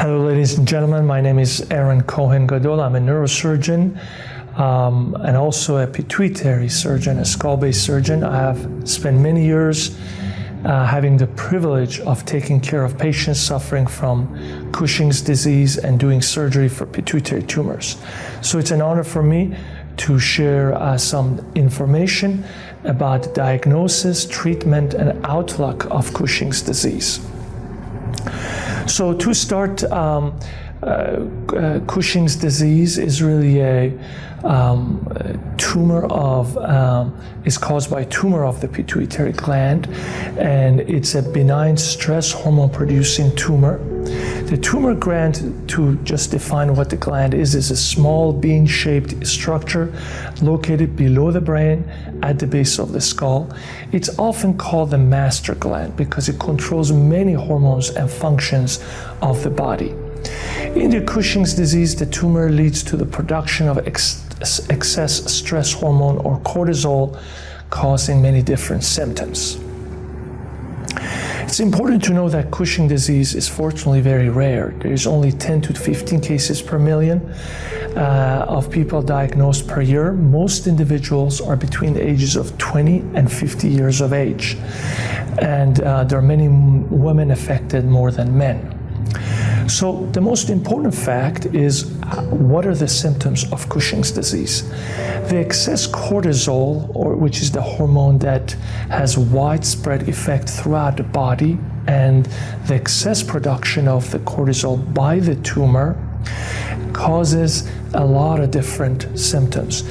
Hello, ladies and gentlemen. My name is Cohen-Gadol. I'm a neurosurgeon and also a pituitary surgeon, a skull-based surgeon. I have spent many years having the privilege of taking care of patients suffering from Cushing's disease and doing surgery for pituitary tumors. So it's an honor for me to share some information about diagnosis, treatment, and outlook of Cushing's disease. So to start, Cushing's disease is really a tumor is caused by a tumor of the pituitary gland, and it's a benign stress hormone producing tumor. The tumor gland, to just define what the gland is a small bean-shaped structure located below the brain at the base of the skull. It's often called the master gland because it controls many hormones and functions of the body. In the Cushing's disease, the tumor leads to the production of excess stress hormone or cortisol, causing many different symptoms. It's important to know that Cushing disease is fortunately very rare. There's only 10 to 15 cases per million of people diagnosed per year. Most individuals are between the ages of 20 and 50 years of age. And there are many women affected more than men. So the most important fact is what are the symptoms of Cushing's disease? The excess cortisol, which is the hormone that has widespread effect throughout the body, and the excess production of the cortisol by the tumor causes a lot of different symptoms,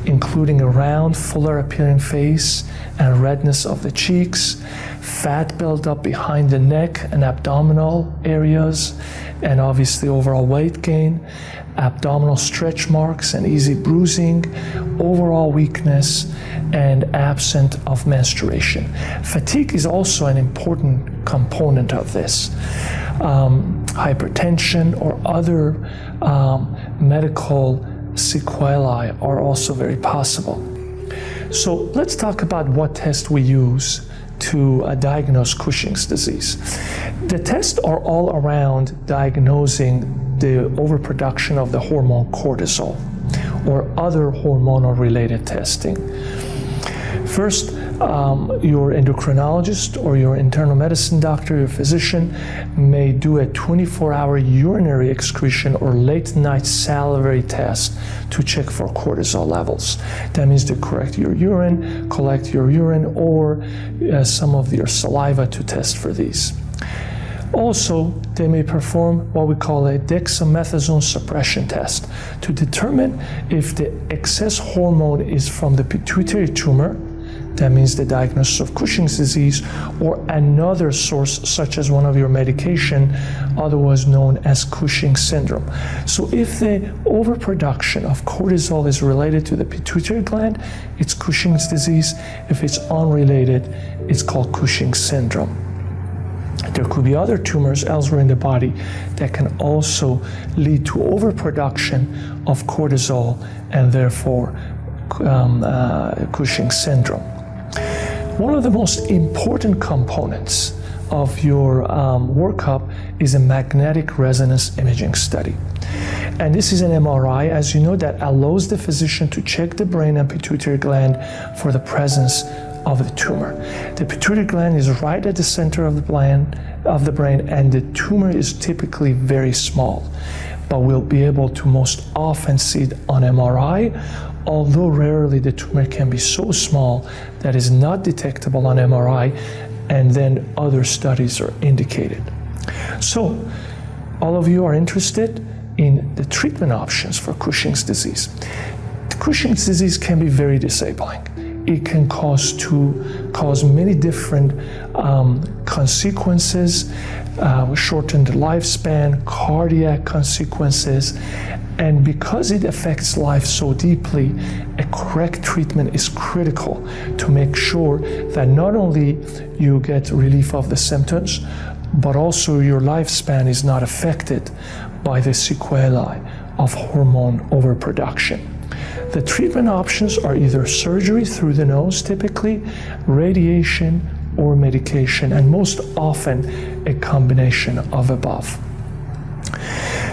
including a round, fuller appearing face and redness of the cheeks, fat buildup behind the neck and abdominal areas, and obviously overall weight gain, abdominal stretch marks and easy bruising, overall weakness, and absence of menstruation. Fatigue is also an important component of this. Hypertension or other medical sequelae are also very possible. So let's talk about what test we use to diagnose Cushing's disease. The tests are all around diagnosing the overproduction of the hormone cortisol or other hormonal related testing. First, your endocrinologist or your internal medicine doctor, your physician, may do a 24-hour urinary excretion or late-night salivary test to check for cortisol levels. That means to collect your urine, or some of your saliva to test for these. Also, they may perform what we call a dexamethasone suppression test to determine if the excess hormone is from the pituitary tumor, that means the diagnosis of Cushing's disease, or another source such as one of your medication, otherwise known as Cushing syndrome. So if the overproduction of cortisol is related to the pituitary gland, it's Cushing's disease. If it's unrelated, it's called Cushing syndrome. There could be other tumors elsewhere in the body that can also lead to overproduction of cortisol and therefore Cushing syndrome. One of the most important components of your workup is a magnetic resonance imaging study. And this is an MRI, as you know, that allows the physician to check the brain and pituitary gland for the presence of the tumor. The pituitary gland is right at the center of the brain, and the tumor is typically very small, but we'll be able to most often see it on MRI, although rarely the tumor can be so small that is not detectable on MRI, and then other studies are indicated. So, all of you are interested in the treatment options for Cushing's disease. Cushing's disease can be very disabling. It can cause many different consequences, shortened lifespan, cardiac consequences, and because it affects life so deeply, a correct treatment is critical to make sure that not only you get relief of the symptoms, but also your lifespan is not affected by the sequelae of hormone overproduction. The treatment options are either surgery through the nose, typically, radiation, or medication, and most often a combination of above.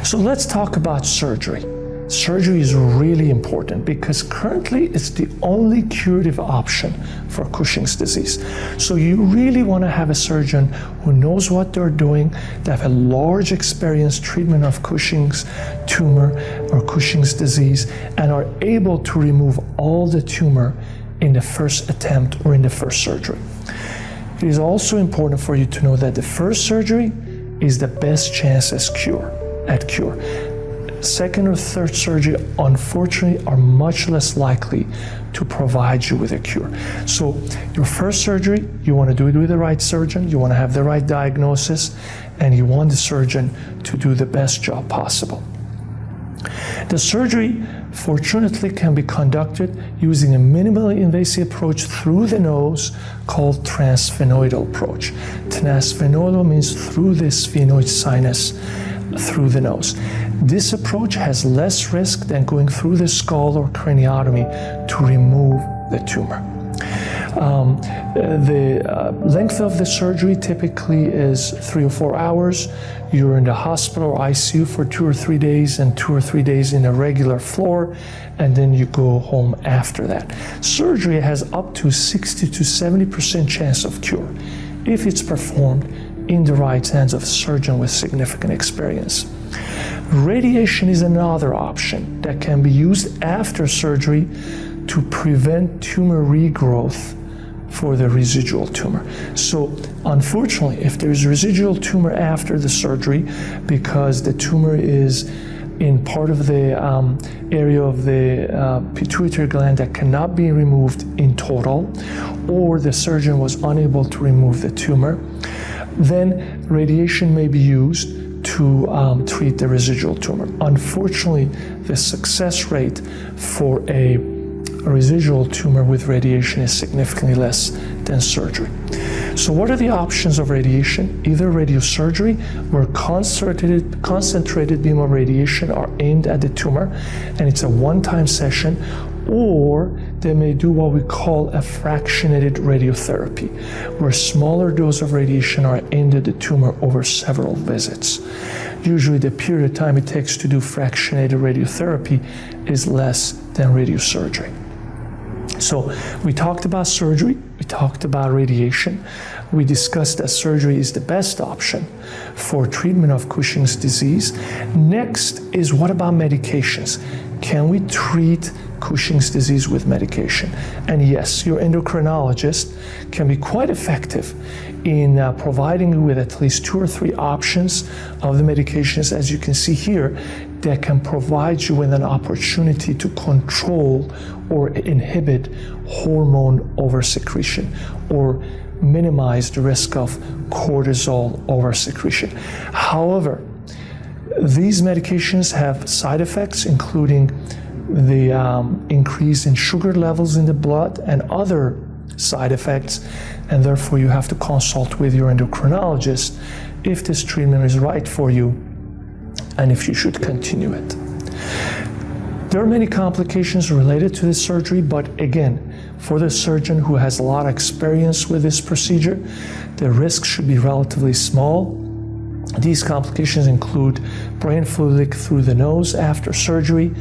So let's talk about surgery. Surgery is really important because currently it's the only curative option for Cushing's disease. So you really want to have a surgeon who knows what they're doing, that have a large experience treatment of Cushing's tumor or Cushing's disease, and are able to remove all the tumor in the first attempt or in the first surgery. It is also important for you to know that the first surgery is the best chance at cure. Second or third surgery, unfortunately, are much less likely to provide you with a cure. So your first surgery, you want to do it with the right surgeon, you want to have the right diagnosis, and you want the surgeon to do the best job possible. The surgery, fortunately, can be conducted using a minimally invasive approach through the nose called transsphenoidal approach. Transsphenoidal means through the sphenoid sinus, through the nose. This approach has less risk than going through the skull or craniotomy to remove the tumor. The length of the surgery typically is 3 or 4 hours. You're in the hospital or ICU for 2 or 3 days and 2 or 3 days in a regular floor, and then you go home after that. Surgery has up to 60 to 70% chance of cure if it's performed in the right hands of a surgeon with significant experience. Radiation is another option that can be used after surgery to prevent tumor regrowth for the residual tumor. So unfortunately, if there's residual tumor after the surgery because the tumor is in part of the area of the pituitary gland that cannot be removed in total, or the surgeon was unable to remove the tumor, then radiation may be used to treat the residual tumor. Unfortunately, the success rate for a residual tumor with radiation is significantly less than surgery. So what are the options of radiation? Either radiosurgery, where concentrated beam of radiation are aimed at the tumor, and it's a one-time session, or they may do what we call a fractionated radiotherapy, where smaller doses of radiation are aimed at the tumor over several visits. Usually the period of time it takes to do fractionated radiotherapy is less than radiosurgery. So we talked about surgery, we talked about radiation, we discussed that surgery is the best option for treatment of Cushing's disease. Next is, what about medications? Can we treat Cushing's disease with medication? And yes, your endocrinologist can be quite effective in providing you with at least 2 or 3 options of the medications, as you can see here, that can provide you with an opportunity to control or inhibit hormone oversecretion or minimize the risk of cortisol oversecretion. However, these medications have side effects, including the increase in sugar levels in the blood and other side effects, and therefore you have to consult with your endocrinologist if this treatment is right for you and if you should continue it. There are many complications related to this surgery, but again, for the surgeon who has a lot of experience with this procedure, the risk should be relatively small. These complications include brain fluid leak through the nose after surgery,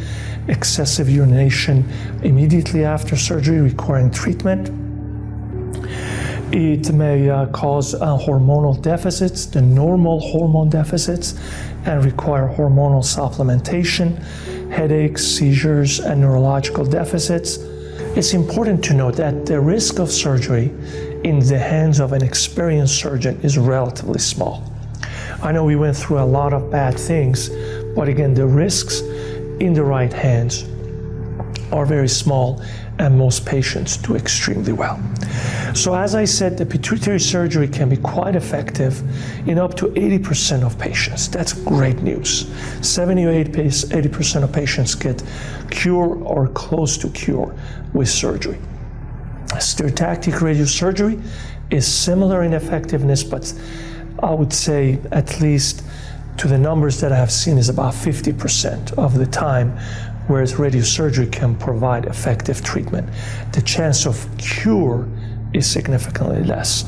excessive urination immediately after surgery requiring treatment. It may cause hormonal deficits, the normal hormone deficits, and require hormonal supplementation, headaches, seizures, and neurological deficits. It's important to note that the risk of surgery in the hands of an experienced surgeon is relatively small. I know we went through a lot of bad things, but again, the risks in the right hands are very small, and most patients do extremely well. So as I said, the pituitary surgery can be quite effective in up to 80% of patients. That's great news. 70 or 80% of patients get cure or close to cure with surgery. Stereotactic radiosurgery is similar in effectiveness, but I would say at least to the numbers that I have seen is about 50% of the time, whereas radiosurgery can provide effective treatment. The chance of cure is significantly less.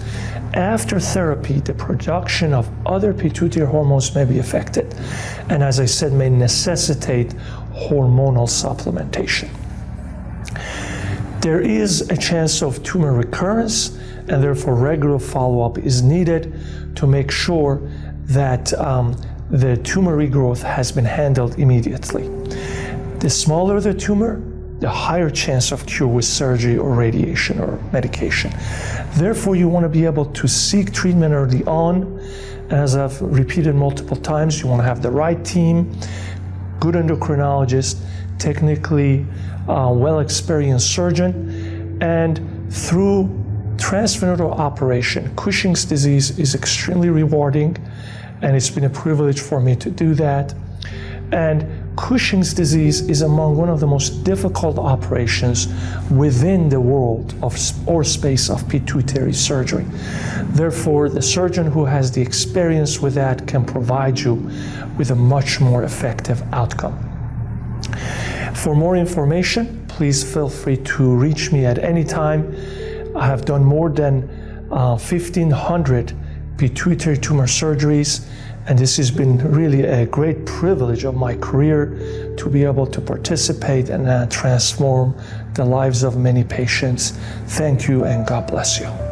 After therapy, the production of other pituitary hormones may be affected, and as I said, may necessitate hormonal supplementation. There is a chance of tumor recurrence, and therefore regular follow-up is needed to make sure that the tumor regrowth has been handled immediately. The smaller the tumor, the higher chance of cure with surgery or radiation or medication. Therefore, you want to be able to seek treatment early on. As I've repeated multiple times, you want to have the right team, good endocrinologist, technically well-experienced surgeon, and through transfemoral operation. Cushing's disease is extremely rewarding, and it's been a privilege for me to do that. And Cushing's disease is among one of the most difficult operations within the world of or space of pituitary surgery. Therefore, the surgeon who has the experience with that can provide you with a much more effective outcome. For more information, please feel free to reach me at any time. I have done more than 1,500 pituitary tumor surgeries, and this has been really a great privilege of my career to be able to participate and transform the lives of many patients. Thank you, and God bless you.